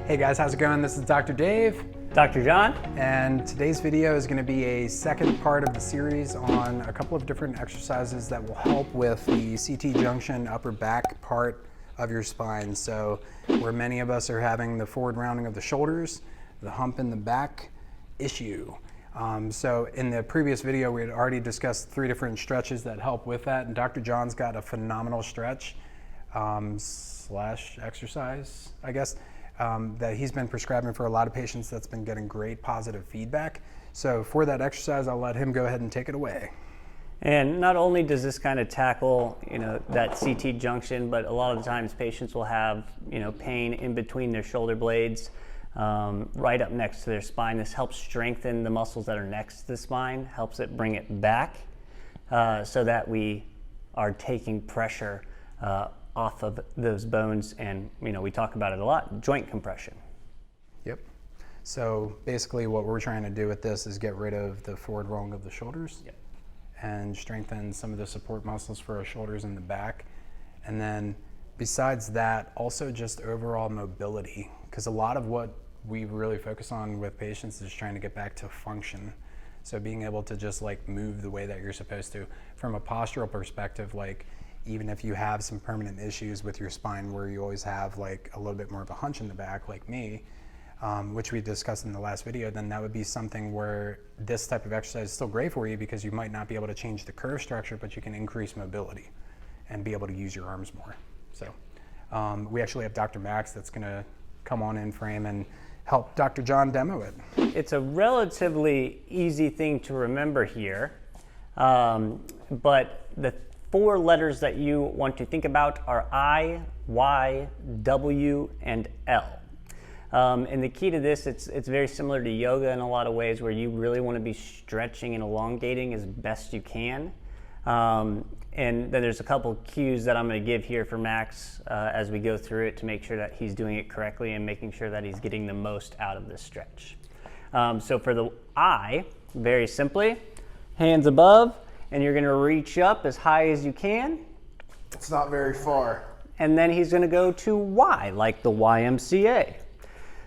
Hey guys, how's it going? This is Dr. Dave. Dr. John. And today's video is going to be a second part of the series on a couple of different exercises that will help with the CT junction upper back part of your spine. So where many of us are having the forward rounding of the shoulders, the hump in the back issue. So in the previous video, we had already discussed 3 different stretches that help with that. And Dr. John's got a phenomenal stretch slash exercise, I guess, that he's been prescribing for a lot of patients that's been getting great positive feedback. So for that exercise, I'll let him go ahead and take it away. And not only does this kind of tackle, that CT junction, but a lot of the times patients will have, pain in between their shoulder blades, right up next to their spine. This helps strengthen the muscles that are next to the spine, helps it bring it back, so that we are taking pressure off of those bones, and we talk about it a lot, joint compression. Yep. So basically what we're trying to do with this is get rid of the forward rolling of the shoulders. Yep. And strengthen some of the support muscles for our shoulders in the back. And then besides that, also just overall mobility, because a lot of what we really focus on with patients is trying to get back to function. So being able to just move the way that you're supposed to. From a postural perspective, even if you have some permanent issues with your spine where you always have a little bit more of a hunch in the back like me, which we discussed in the last video, then that would be something where this type of exercise is still great for you because you might not be able to change the curve structure, but you can increase mobility and be able to use your arms more. So we actually have Dr. Max that's gonna come on in frame and help Dr. John demo it. It's a relatively easy thing to remember here, but the 4 letters that you want to think about are I, Y, W, and L. And the key to this, it's very similar to yoga in a lot of ways, where you really want to be stretching and elongating as best you can. And then there's a couple cues that I'm going to give here for Max as we go through it to make sure that he's doing it correctly and making sure that he's getting the most out of this stretch. So for the I, very simply, hands above, and you're going to reach up as high as you can. It's not very far. And then he's going to go to Y, like the YMCA.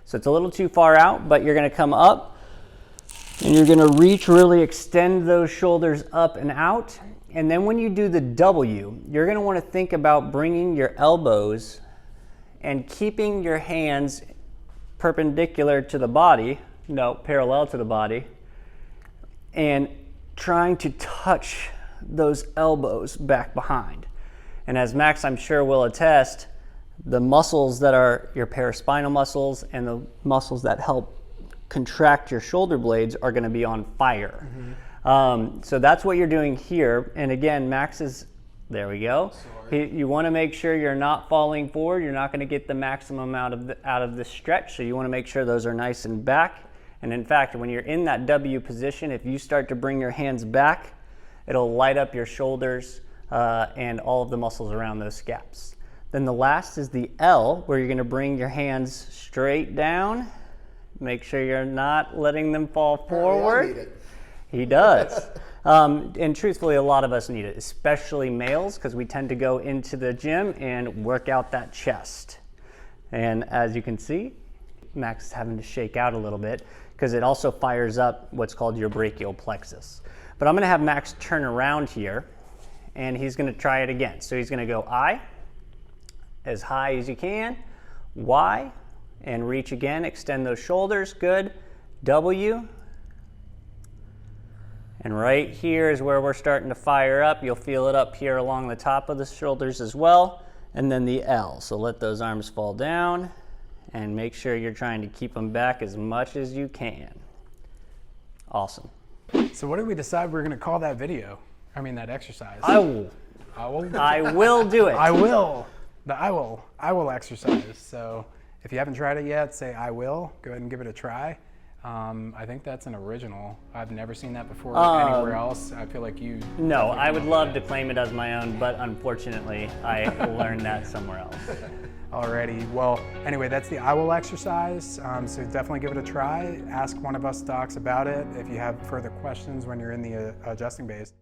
So it's a little too far out, but you're going to come up and you're going to reach, really extend those shoulders up and out. And then when you do the W, you're going to want to think about bringing your elbows and keeping your hands perpendicular to the body, no, parallel to the body, and trying to touch those elbows back behind. And as Max, I'm sure, will attest, the muscles that are your paraspinal muscles and the muscles that help contract your shoulder blades are going to be on fire. Mm-hmm. So that's what you're doing here. And again, Max is, there we go. You want to make sure you're not falling forward. You're not going to get the maximum out of the stretch. So you want to make sure those are nice and back. And in fact, when you're in that W position, if you start to bring your hands back, it'll light up your shoulders and all of the muscles around those scaps. Then the last is the L, where you're going to bring your hands straight down. Make sure you're not letting them fall forward. I need it. He does. And truthfully, a lot of us need it, especially males, because we tend to go into the gym and work out that chest. And as you can see, Max is having to shake out a little bit because it also fires up what's called your brachial plexus. But I'm going to have Max turn around here, and he's going to try it again. So he's going to go I, as high as you can, Y, and reach again, extend those shoulders, good, W, and right here is where we're starting to fire up. You'll feel it up here along the top of the shoulders as well, and then the L. So let those arms fall down, and make sure you're trying to keep them back as much as you can. Awesome. So what did we decide we're going to call that video? I mean, that exercise. I will do it. I will. The I will exercise. So if you haven't tried it yet, say I will. Go ahead and give it a try. I think that's an original. I've never seen that before anywhere else. I feel like you... No, I would love to claim it as my own, but unfortunately, I learned that somewhere else. Alrighty, well, anyway, that's the I will exercise, so definitely give it a try. Ask one of us docs about it if you have further questions when you're in the adjusting base.